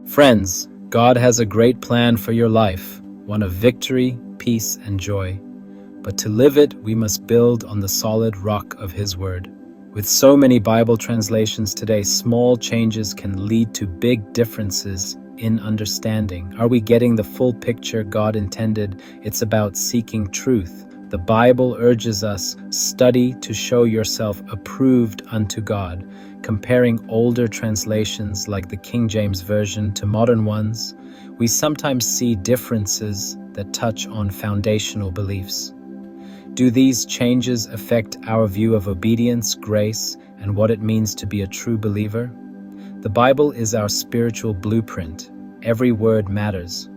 Friends, God has a great plan for your life, one of victory, peace, and joy. But to live it, we must build on the solid rock of His Word. With so many Bible translations today, small changes can lead to big differences in understanding. Are we getting the full picture God intended? It's about seeking truth. The Bible urges us, study to show yourself approved unto God. Comparing older translations like the King James Version to modern ones, we sometimes see differences that touch on foundational beliefs. Do these changes affect our view of obedience, grace, and what it means to be a true believer? The Bible is our spiritual blueprint. Every word matters.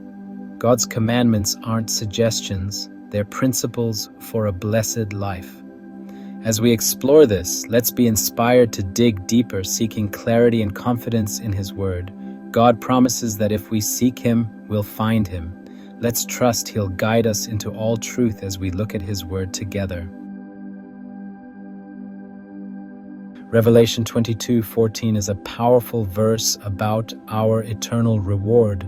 God's commandments aren't suggestions, they're principles for a blessed life. As we explore this, let's be inspired to dig deeper, seeking clarity and confidence in His Word. God promises that if we seek Him, we'll find Him. Let's trust He'll guide us into all truth as we look at His Word together. Revelation 22:14 is a powerful verse about our eternal reward.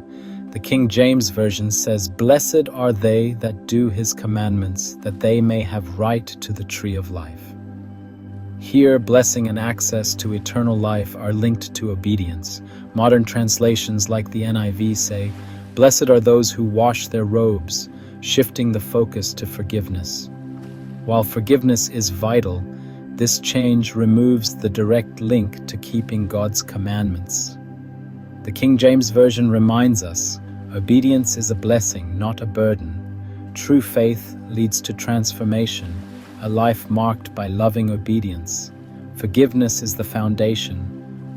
The King James Version says, "Blessed are they that do His commandments, that they may have right to the tree of life." Here, blessing and access to eternal life are linked to obedience. Modern translations like the NIV say, "Blessed are those who wash their robes," shifting the focus to forgiveness. While forgiveness is vital, this change removes the direct link to keeping God's commandments. The King James Version reminds us, obedience is a blessing, not a burden. True faith leads to transformation, a life marked by loving obedience. Forgiveness is the foundation,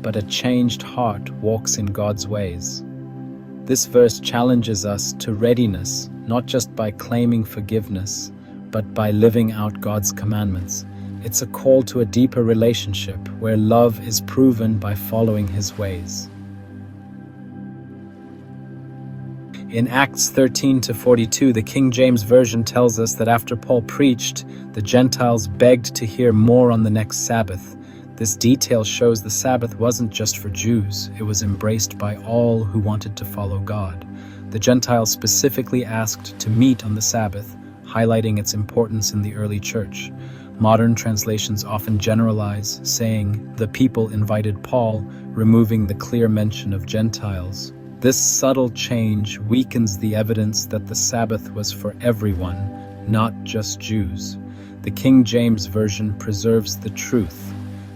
but a changed heart walks in God's ways. This verse challenges us to readiness, not just by claiming forgiveness, but by living out God's commandments. It's a call to a deeper relationship where love is proven by following His ways. In Acts 13-42, the King James Version tells us that after Paul preached, the Gentiles begged to hear more on the next Sabbath. This detail shows the Sabbath wasn't just for Jews, it was embraced by all who wanted to follow God. The Gentiles specifically asked to meet on the Sabbath, highlighting its importance in the early church. Modern translations often generalize, saying, "the people invited Paul," removing the clear mention of Gentiles. This subtle change weakens the evidence that the Sabbath was for everyone, not just Jews. The King James Version preserves the truth.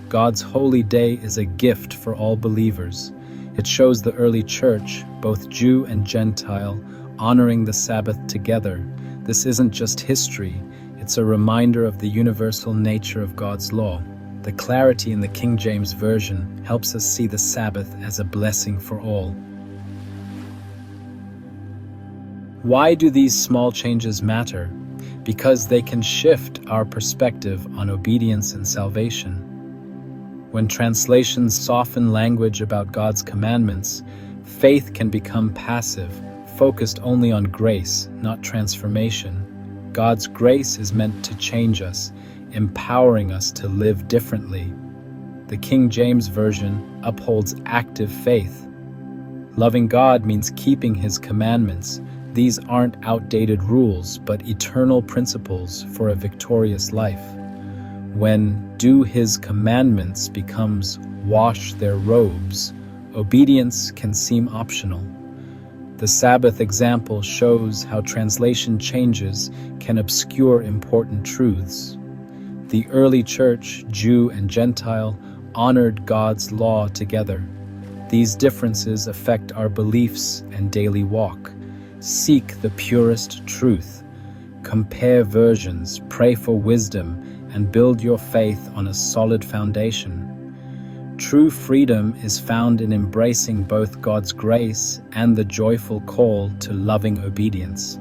God's holy day is a gift for all believers. It shows the early church, both Jew and Gentile, honoring the Sabbath together. This isn't just history, it's a reminder of the universal nature of God's law. The clarity in the King James Version helps us see the Sabbath as a blessing for all. Why do these small changes matter? Because they can shift our perspective on obedience and salvation. When translations soften language about God's commandments, faith can become passive, focused only on grace, not transformation. God's grace is meant to change us, empowering us to live differently. The King James Version upholds active faith. Loving God means keeping His commandments. These aren't outdated rules, but eternal principles for a victorious life. When "do His commandments" becomes "wash their robes," obedience can seem optional. The Sabbath example shows how translation changes can obscure important truths. The early church, Jew and Gentile, honored God's law together. These differences affect our beliefs and daily walk. Seek the purest truth. Compare versions, pray for wisdom, and build your faith on a solid foundation. True freedom is found in embracing both God's grace and the joyful call to loving obedience.